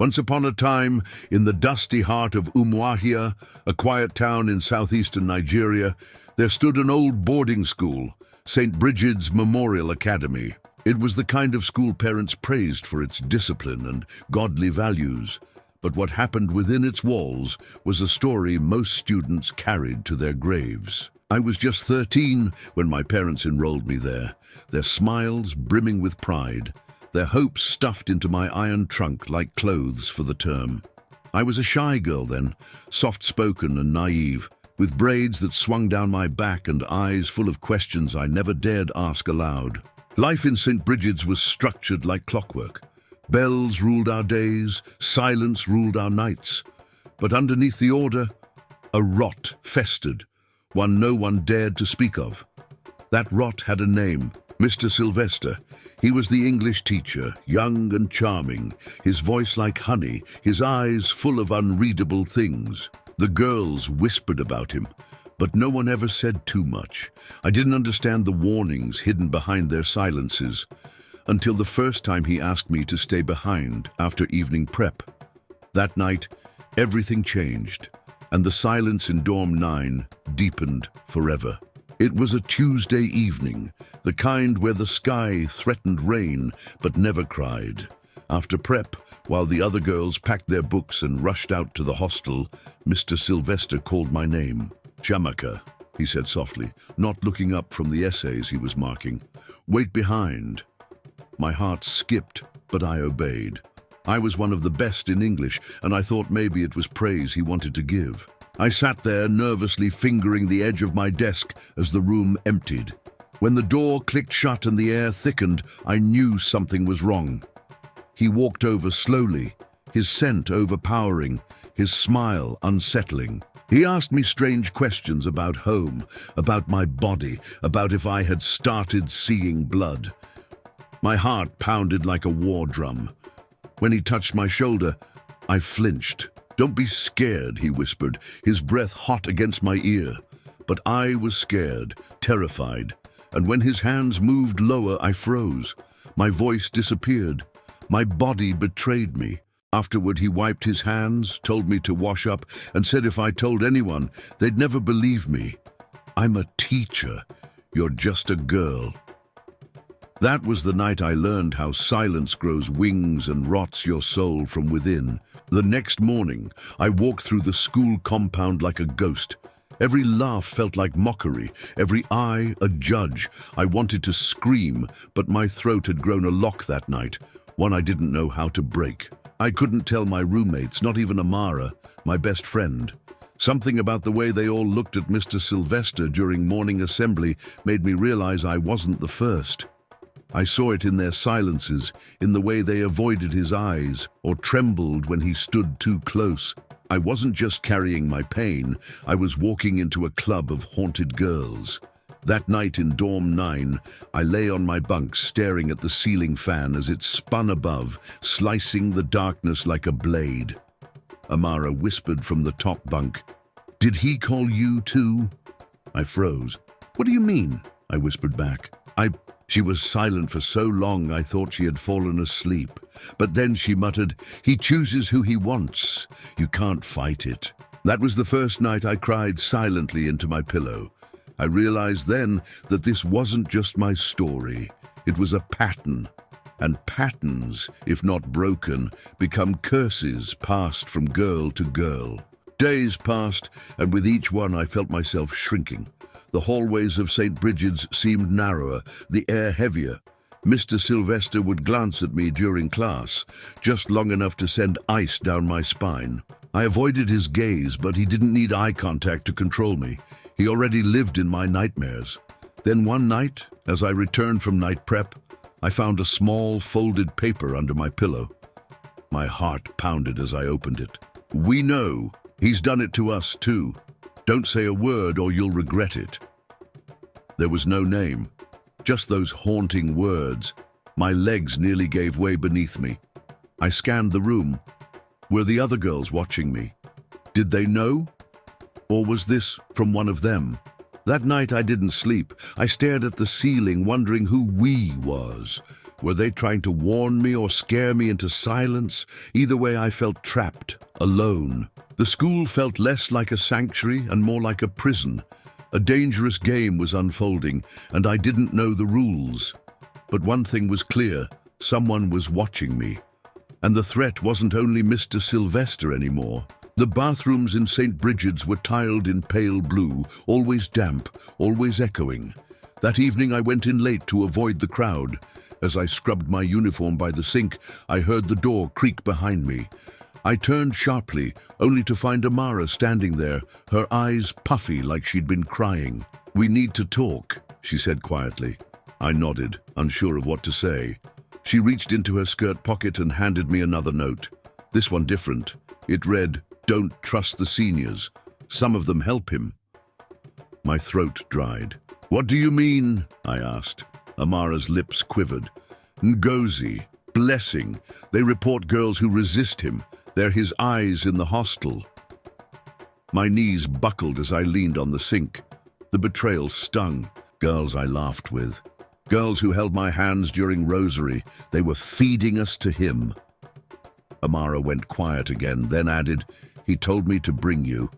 Once upon a time, in the dusty heart of Umuahia, a quiet town in southeastern Nigeria, there stood an old boarding school, St. Brigid's Memorial Academy. It was the kind of school parents praised for its discipline and godly values. But what happened within its walls was a story most students carried to their graves. I was just 13 when my parents enrolled me there, their smiles brimming with pride, their hopes stuffed into my iron trunk like clothes for the term. I was a shy girl then, soft-spoken and naive, with braids that swung down my back and eyes full of questions I never dared ask aloud. Life in St. Brigid's was structured like clockwork. Bells ruled our days, silence ruled our nights. But underneath the order, a rot festered, one no one dared to speak of. That rot had a name, Mr. Sylvester. He was the English teacher, young and charming, his voice like honey, his eyes full of unreadable things. The girls whispered about him, but no one ever said too much. I didn't understand the warnings hidden behind their silences, until the first time he asked me to stay behind after evening prep. That night, everything changed, and the silence in Dorm 9 deepened forever. It was a Tuesday evening, the kind where the sky threatened rain but never cried. After prep, while the other girls packed their books and rushed out to the hostel, Mr. Sylvester called my name. "Jamaka," he said softly, not looking up from the essays he was marking. "Wait behind." My heart skipped, but I obeyed. I was one of the best in English, and I thought maybe it was praise he wanted to give. I sat there, nervously fingering the edge of my desk as the room emptied. When the door clicked shut and the air thickened, I knew something was wrong. He walked over slowly, his scent overpowering, his smile unsettling. He asked me strange questions about home, about my body, about if I had started seeing blood. My heart pounded like a war drum. When he touched my shoulder, I flinched. "Don't be scared," he whispered, his breath hot against my ear. But I was scared, terrified, and when his hands moved lower, I froze. My voice disappeared. My body betrayed me. Afterward, he wiped his hands, told me to wash up, and said if I told anyone, they'd never believe me. "I'm a teacher. You're just a girl." That was the night I learned how silence grows wings and rots your soul from within. The next morning, I walked through the school compound like a ghost. Every laugh felt like mockery, every eye a judge. I wanted to scream, but my throat had grown a lock that night, one I didn't know how to break. I couldn't tell my roommates, not even Amara, my best friend. Something about the way they all looked at Mr. Sylvester during morning assembly made me realize I wasn't the first. I saw it in their silences, in the way they avoided his eyes or trembled when he stood too close. I wasn't just carrying my pain, I was walking into a club of haunted girls. That night in Dorm 9, I lay on my bunk staring at the ceiling fan as it spun above, slicing the darkness like a blade. Amara whispered from the top bunk, "Did he call you too?" I froze. "What do you mean?" I whispered back. She was silent for so long I thought she had fallen asleep. But then she muttered, "He chooses who he wants. You can't fight it." That was the first night I cried silently into my pillow. I realized then that this wasn't just my story. It was a pattern. And patterns, if not broken, become curses passed from girl to girl. Days passed, and with each one I felt myself shrinking. The hallways of St. Brigid's seemed narrower, the air heavier. Mr. Sylvester would glance at me during class, just long enough to send ice down my spine. I avoided his gaze, but he didn't need eye contact to control me. He already lived in my nightmares. Then one night, as I returned from night prep, I found a small folded paper under my pillow. My heart pounded as I opened it. "We know. He's done it to us too. Don't say a word or you'll regret it." There was no name, just those haunting words. My legs nearly gave way beneath me. I scanned the room. Were the other girls watching me? Did they know? Or was this from one of them? That night I didn't sleep. I stared at the ceiling, wondering who "we" was. Were they trying to warn me or scare me into silence? Either way, I felt trapped, alone. The school felt less like a sanctuary and more like a prison. A dangerous game was unfolding, and I didn't know the rules. But one thing was clear: someone was watching me. And the threat wasn't only Mr. Sylvester anymore. The bathrooms in St. Brigid's were tiled in pale blue, always damp, always echoing. That evening I went in late to avoid the crowd. As I scrubbed my uniform by the sink, I heard the door creak behind me. I turned sharply, only to find Amara standing there, her eyes puffy like she'd been crying. "We need to talk," she said quietly. I nodded, unsure of what to say. She reached into her skirt pocket and handed me another note. This one different. It read, "Don't trust the seniors. Some of them help him." My throat dried. "What do you mean?" I asked. Amara's lips quivered. "Ngozi, Blessing. They report girls who resist him. They're his eyes in the hostel." My knees buckled as I leaned on the sink. The betrayal stung. Girls I laughed with. Girls who held my hands during rosary. They were feeding us to him. Amara went quiet again, then added, "He told me to bring you."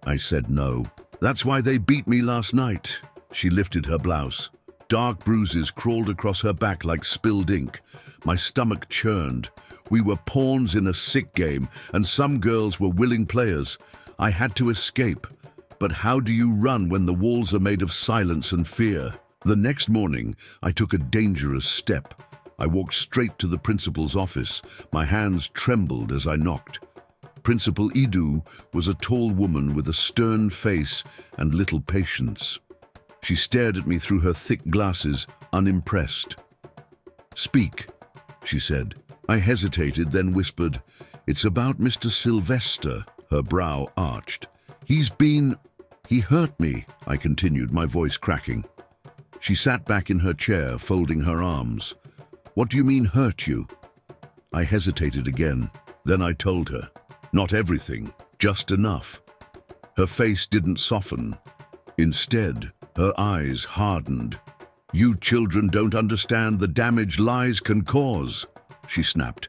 I said no. "That's why they beat me last night." She lifted her blouse. Dark bruises crawled across her back like spilled ink. My stomach churned. We were pawns in a sick game, and some girls were willing players. I had to escape. But how do you run when the walls are made of silence and fear? The next morning, I took a dangerous step. I walked straight to the principal's office. My hands trembled as I knocked. Principal Idu was a tall woman with a stern face and little patience. She stared at me through her thick glasses, unimpressed. "Speak," she said. I hesitated, then whispered, "It's about Mr. Sylvester." Her brow arched. He hurt me," I continued, my voice cracking. She sat back in her chair, folding her arms. "What do you mean, hurt you?" I hesitated again. Then I told her. Not everything, just enough. Her face didn't soften. Instead, her eyes hardened. "You children don't understand the damage lies can cause," she snapped.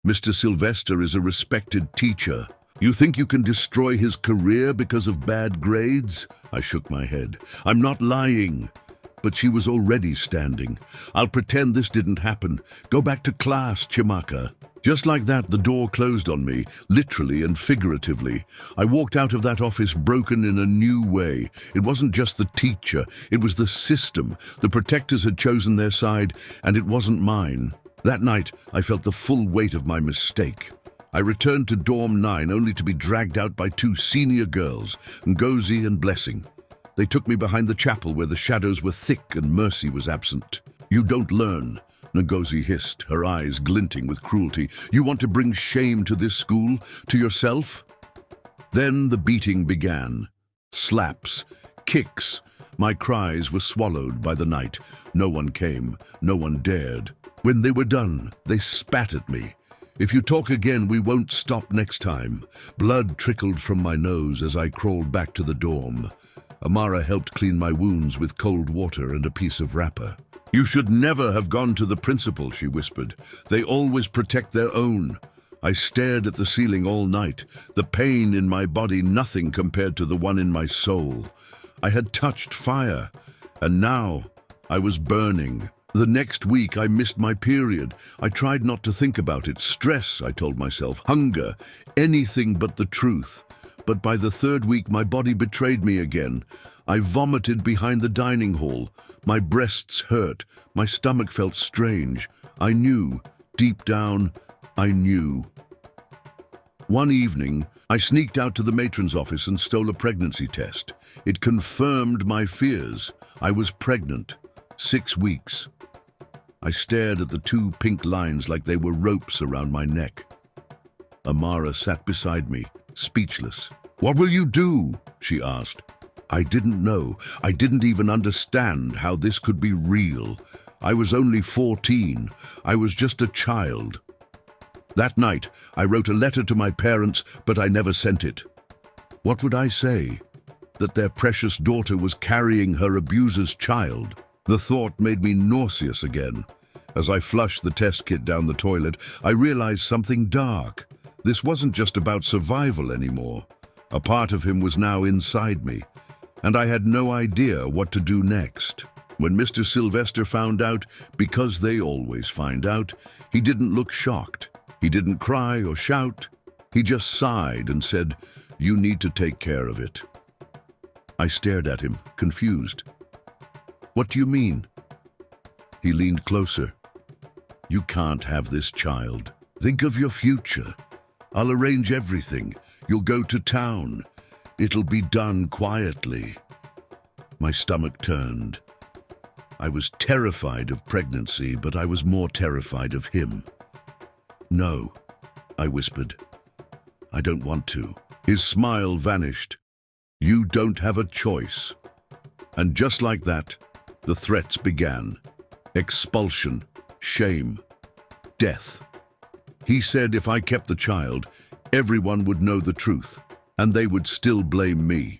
"Mr. Sylvester is a respected teacher. You think you can destroy his career because of bad grades?" I shook my head. "I'm not lying." But she was already standing. "I'll pretend this didn't happen. Go back to class, Chimaka." Just like that, the door closed on me, literally and figuratively. I walked out of that office broken in a new way. It wasn't just the teacher, it was the system. The protectors had chosen their side, and it wasn't mine. That night, I felt the full weight of my mistake. I returned to Dorm 9 only to be dragged out by two senior girls, Ngozi and Blessing. They took me behind the chapel where the shadows were thick and mercy was absent. "You don't learn," Ngozi hissed, her eyes glinting with cruelty. "You want to bring shame to this school, to yourself?" Then the beating began. Slaps, kicks. My cries were swallowed by the night. No one came, no one dared. When they were done, they spat at me. "If you talk again, we won't stop next time." Blood trickled from my nose as I crawled back to the dorm. Amara helped clean my wounds with cold water and a piece of wrapper. "You should never have gone to the principal," she whispered. "They always protect their own." I stared at the ceiling all night, the pain in my body nothing compared to the one in my soul. I had touched fire, and now I was burning. The next week I missed my period. I tried not to think about it. Stress, I told myself, hunger, anything but the truth. But by the third week my body betrayed me again. I vomited behind the dining hall. My breasts hurt. My stomach felt strange. I knew, deep down, I knew. One evening, I sneaked out to the matron's office and stole a pregnancy test. It confirmed my fears. I was pregnant. 6 weeks. I stared at the 2 pink lines like they were ropes around my neck. Amara sat beside me, speechless. "What will you do?" she asked. I didn't know. I didn't even understand how this could be real. I was only 14. I was just a child. That night, I wrote a letter to my parents, but I never sent it. What would I say? That their precious daughter was carrying her abuser's child? The thought made me nauseous again. As I flushed the test kit down the toilet, I realized something dark. This wasn't just about survival anymore. A part of him was now inside me, and I had no idea what to do next. When Mr. Sylvester found out, because they always find out, he didn't look shocked. He didn't cry or shout. He just sighed and said, "You need to take care of it." I stared at him, confused. "What do you mean?" He leaned closer. "You can't have this child. Think of your future. I'll arrange everything. You'll go to town. It'll be done quietly." My stomach turned. I was terrified of pregnancy, but I was more terrified of him. "No," I whispered. "I don't want to." His smile vanished. "You don't have a choice." And just like that, the threats began. Expulsion, shame, death. He said if I kept the child, everyone would know the truth, and they would still blame me.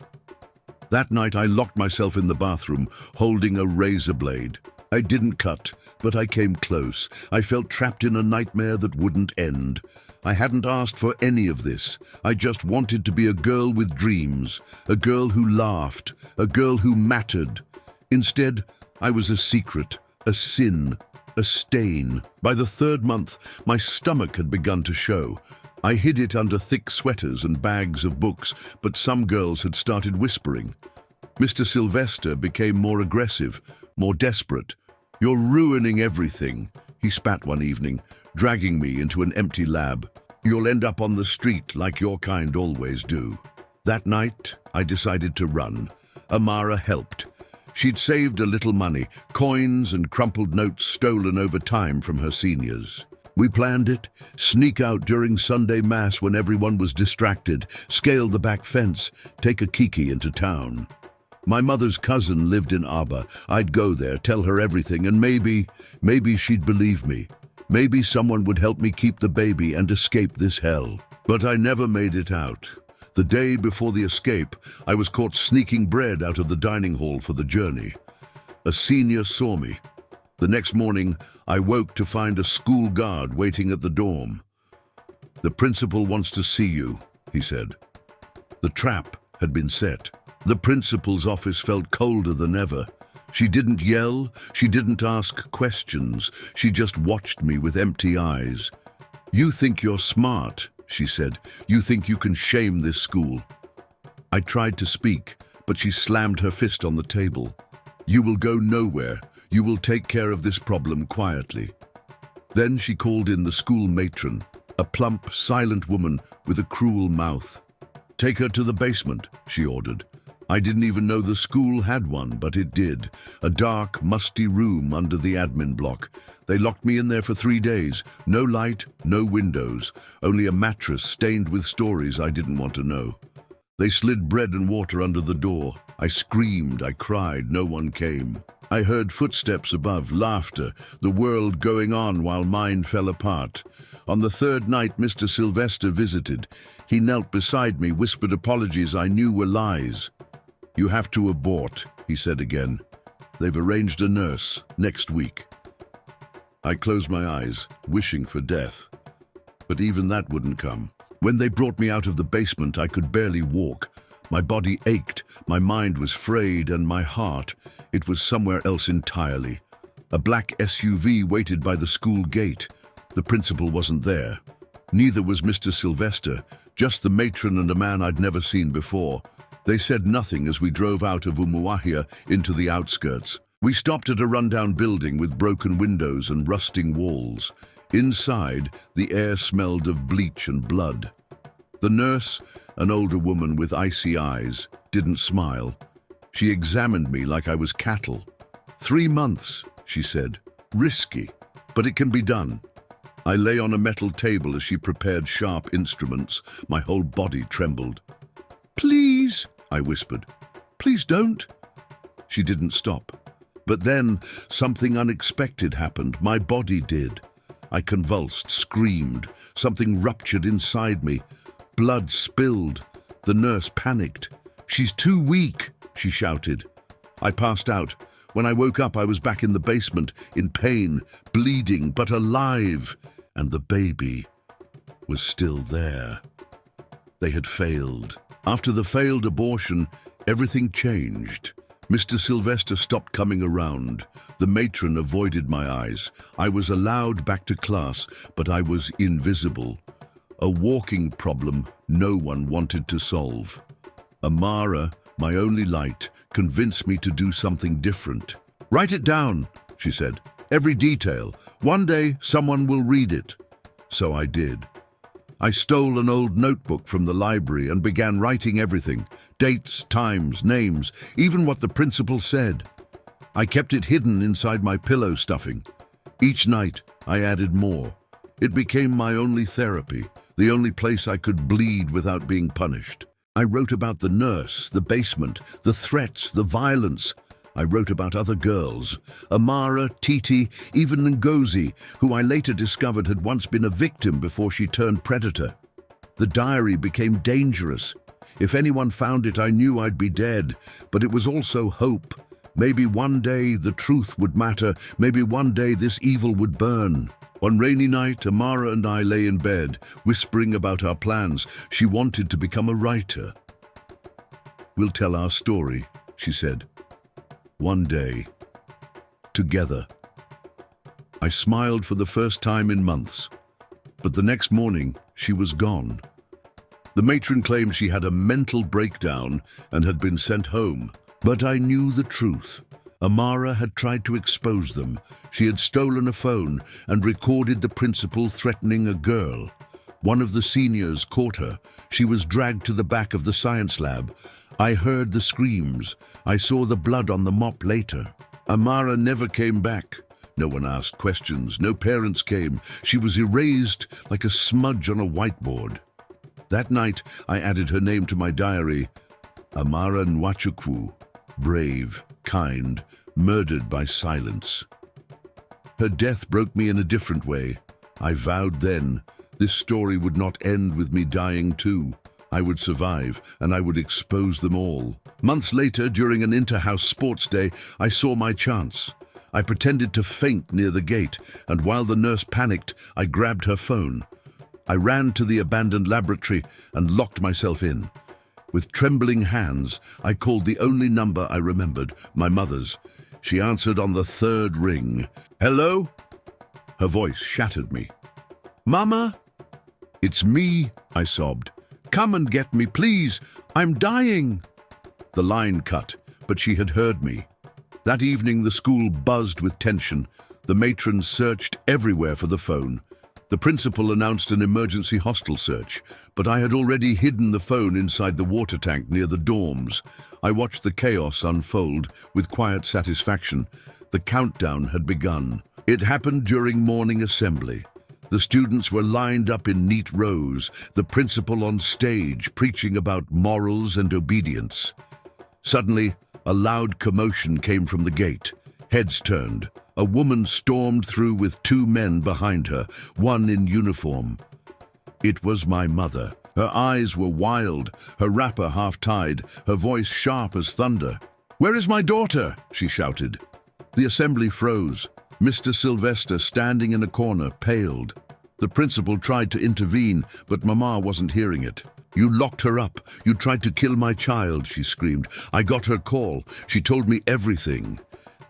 That night I locked myself in the bathroom, holding a razor blade. I didn't cut, but I came close. I felt trapped in a nightmare that wouldn't end. I hadn't asked for any of this. I just wanted to be a girl with dreams, a girl who laughed, a girl who mattered. Instead, I was a secret, a sin, a stain. By the third month, my stomach had begun to show. I hid it under thick sweaters and bags of books, but some girls had started whispering. Mr. Sylvester became more aggressive, more desperate. "You're ruining everything," he spat one evening, dragging me into an empty lab. "You'll end up on the street like your kind always do." That night, I decided to run. Amara helped. She'd saved a little money, coins and crumpled notes stolen over time from her seniors. We planned it: sneak out during Sunday Mass when everyone was distracted, scale the back fence, take a kiki into town. My mother's cousin lived in Aba. I'd go there, tell her everything, and maybe she'd believe me. Maybe someone would help me keep the baby and escape this hell. But I never made it out. The day before the escape, I was caught sneaking bread out of the dining hall for the journey. A senior saw me. The next morning, I woke to find a school guard waiting at the dorm. "The principal wants to see you," he said. The trap had been set. The principal's office felt colder than ever. She didn't yell, she didn't ask questions, she just watched me with empty eyes. "You think you're smart," she said. "You think you can shame this school." I tried to speak, but she slammed her fist on the table. "You will go nowhere. You will take care of this problem quietly." Then she called in the school matron, a plump, silent woman with a cruel mouth. "Take her to the basement," she ordered. I didn't even know the school had one, but it did. A dark, musty room under the admin block. They locked me in there for 3 days. No light, no windows, only a mattress stained with stories I didn't want to know. They slid bread and water under the door. I screamed, I cried, no one came. I heard footsteps above, laughter, the world going on while mine fell apart. On the third night, Mr. Sylvester visited. He knelt beside me, whispered apologies I knew were lies. "You have to abort," he said again. "They've arranged a nurse next week." I closed my eyes, wishing for death. But even that wouldn't come. When they brought me out of the basement, I could barely walk. My body ached, my mind was frayed, and my heart, it was somewhere else entirely. A black SUV waited by the school gate. The principal wasn't there. Neither was Mr. Sylvester, just the matron and a man I'd never seen before. They said nothing as we drove out of Umuahia into the outskirts. We stopped at a rundown building with broken windows and rusting walls. Inside, the air smelled of bleach and blood. The nurse, an older woman with icy eyes, didn't smile. She examined me like I was cattle. 3 months, she said. Risky, but it can be done. I lay on a metal table as she prepared sharp instruments. My whole body trembled. "Please," I whispered. "Please don't." She didn't stop. But then something unexpected happened. My body did. I convulsed, screamed. Something ruptured inside me. Blood spilled. The nurse panicked. "She's too weak," she shouted. I passed out. When I woke up, I was back in the basement, in pain, bleeding, but alive. And the baby was still there. They had failed. After the failed abortion, everything changed. Mr. Sylvester stopped coming around. The matron avoided my eyes. I was allowed back to class, but I was invisible. A walking problem no one wanted to solve. Amara, my only light, convinced me to do something different. "Write it down," she said. "Every detail. One day, someone will read it." So I did. I stole an old notebook from the library and began writing everything. Dates, times, names, even what the principal said. I kept it hidden inside my pillow stuffing. Each night, I added more. It became my only therapy, the only place I could bleed without being punished. I wrote about the nurse, the basement, the threats, the violence. I wrote about other girls, Amara, Titi, even Ngozi, who I later discovered had once been a victim before she turned predator. The diary became dangerous. If anyone found it, I knew I'd be dead, but it was also hope. Maybe one day the truth would matter, maybe one day this evil would burn. One rainy night, Amara and I lay in bed, whispering about our plans. She wanted to become a writer. "We'll tell our story," she said. "One day. Together." I smiled for the first time in months, but the next morning she was gone. The matron claimed she had a mental breakdown and had been sent home, but I knew the truth. Amara had tried to expose them. She had stolen a phone and recorded the principal threatening a girl. One of the seniors caught her. She was dragged to the back of the science lab. I heard the screams. I saw the blood on the mop later. Amara never came back. No one asked questions. No parents came. She was erased like a smudge on a whiteboard. That night, I added her name to my diary. Amara Nwachukwu, brave, kind, murdered by silence. Her death broke me in a different way. I vowed then, this story would not end with me dying too. I would survive, and I would expose them all. Months later, during an inter-house sports day, I saw my chance. I pretended to faint near the gate, and while the nurse panicked, I grabbed her phone. I ran to the abandoned laboratory and locked myself in. With trembling hands, I called the only number I remembered, my mother's. She answered on the third ring. "Hello?" Her voice shattered me. "Mama?" "It's me," I sobbed. "Come and get me, please. I'm dying." The line cut, but she had heard me. That evening, the school buzzed with tension. The matron searched everywhere for the phone. The principal announced an emergency hostel search, but I had already hidden the phone inside the water tank near the dorms. I watched the chaos unfold with quiet satisfaction. The countdown had begun. It happened during morning assembly. The students were lined up in neat rows, the principal on stage preaching about morals and obedience. Suddenly, a loud commotion came from the gate. Heads turned. A woman stormed through with two men behind her, one in uniform. It was my mother. Her eyes were wild, her wrapper half-tied, her voice sharp as thunder. "Where is my daughter?" she shouted. The assembly froze. Mr. Sylvester, standing in a corner, paled. The principal tried to intervene, but Mama wasn't hearing it. "You locked her up. You tried to kill my child," she screamed. "I got her call. She told me everything."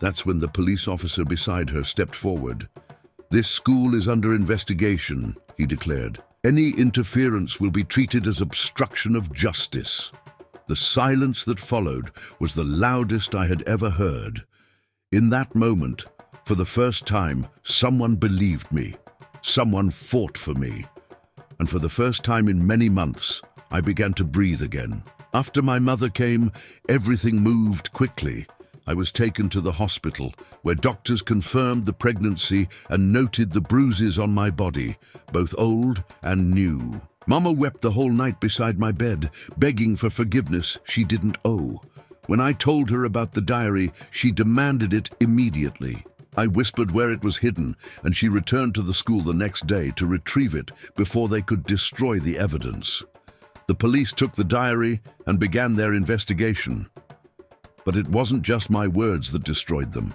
That's when the police officer beside her stepped forward. "This school is under investigation," he declared. "Any interference will be treated as obstruction of justice." The silence that followed was the loudest I had ever heard. In that moment, for the first time, someone believed me. Someone fought for me. And for the first time in many months, I began to breathe again. After my mother came, everything moved quickly. I was taken to the hospital, where doctors confirmed the pregnancy and noted the bruises on my body, both old and new. Mama wept the whole night beside my bed, begging for forgiveness she didn't owe. When I told her about the diary, she demanded it immediately. I whispered where it was hidden, and she returned to the school the next day to retrieve it before they could destroy the evidence. The police took the diary and began their investigation. But it wasn't just my words that destroyed them.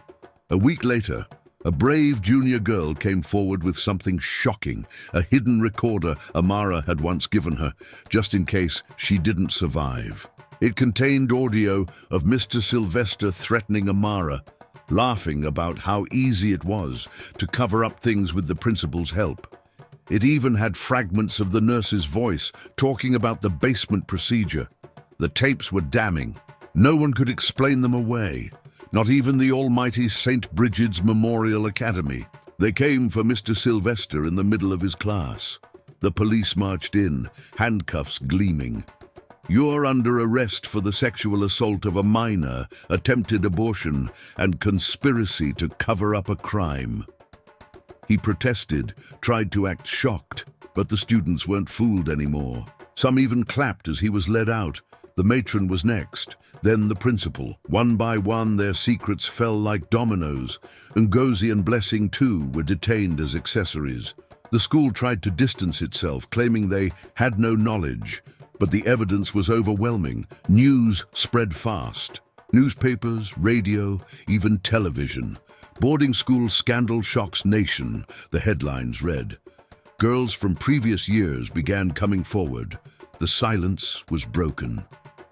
A week later, a brave junior girl came forward with something shocking, a hidden recorder Amara had once given her, just in case she didn't survive. It contained audio of Mr. Sylvester threatening Amara, laughing about how easy it was to cover up things with the principal's help. It even had fragments of the nurse's voice talking about the basement procedure. The tapes were damning. No one could explain them away. Not even the almighty St. Brigid's Memorial Academy. They came for Mr. Sylvester in the middle of his class. The police marched in, handcuffs gleaming. "You're under arrest for the sexual assault of a minor, attempted abortion, and conspiracy to cover up a crime." He protested, tried to act shocked, but the students weren't fooled anymore. Some even clapped as he was led out. The matron was next, then the principal. One by one, their secrets fell like dominoes. Ngozi and Blessing, too, were detained as accessories. The school tried to distance itself, claiming they had no knowledge. But the evidence was overwhelming. News spread fast. Newspapers, radio, even television. "Boarding school scandal shocks nation," the headlines read. Girls from previous years began coming forward. The silence was broken.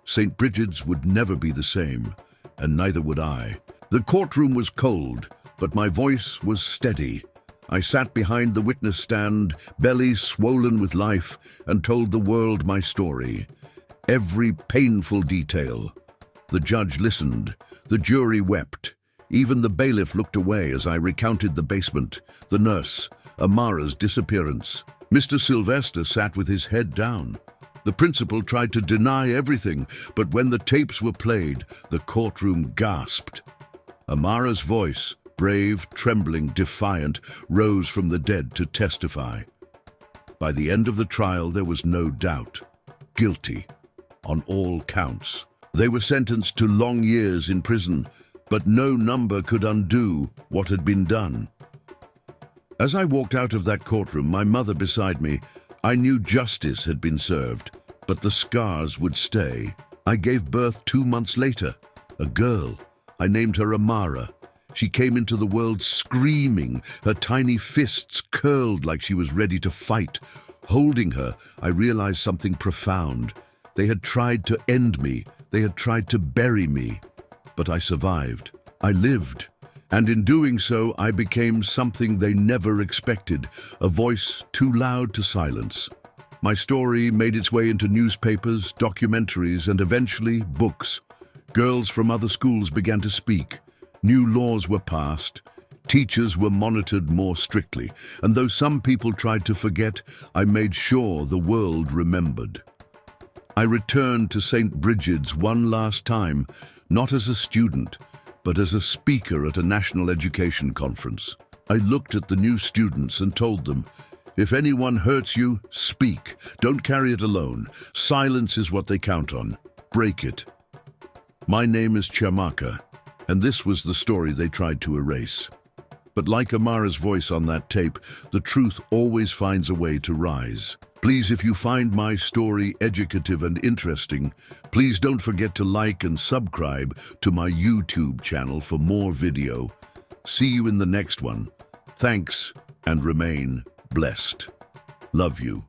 St. Brigid's would never be the same, and neither would I. The courtroom was cold, but my voice was steady. I sat behind the witness stand, belly swollen with life, and told the world my story. Every painful detail. The judge listened. The jury wept. Even the bailiff looked away as I recounted the basement, the nurse, Amara's disappearance. Mr. Sylvester sat with his head down. The principal tried to deny everything, but when the tapes were played, the courtroom gasped. Amara's voice, brave, trembling, defiant, rose from the dead to testify. By the end of the trial, there was no doubt. Guilty, on all counts. They were sentenced to long years in prison, but no number could undo what had been done. As I walked out of that courtroom, my mother beside me, I knew justice had been served, but the scars would stay. I gave birth 2 months later, a girl. I named her Amara. She came into the world screaming, her tiny fists curled like she was ready to fight. Holding her, I realized something profound. They had tried to end me. They had tried to bury me. But I survived. I lived. And in doing so, I became something they never expected, a voice too loud to silence. My story made its way into newspapers, documentaries, and eventually books. Girls from other schools began to speak. New laws were passed. Teachers were monitored more strictly. And though some people tried to forget, I made sure the world remembered. I returned to St. Brigid's one last time, not as a student, but as a speaker at a national education conference. I looked at the new students and told them, "If anyone hurts you, speak. Don't carry it alone. Silence is what they count on. Break it." My name is Chiamaka, and this was the story they tried to erase. But like Amara's voice on that tape, the truth always finds a way to rise. Please, if you find my story educative and interesting, please don't forget to like and subscribe to my YouTube channel for more video. See you in the next one. Thanks, and remain blessed. Love you.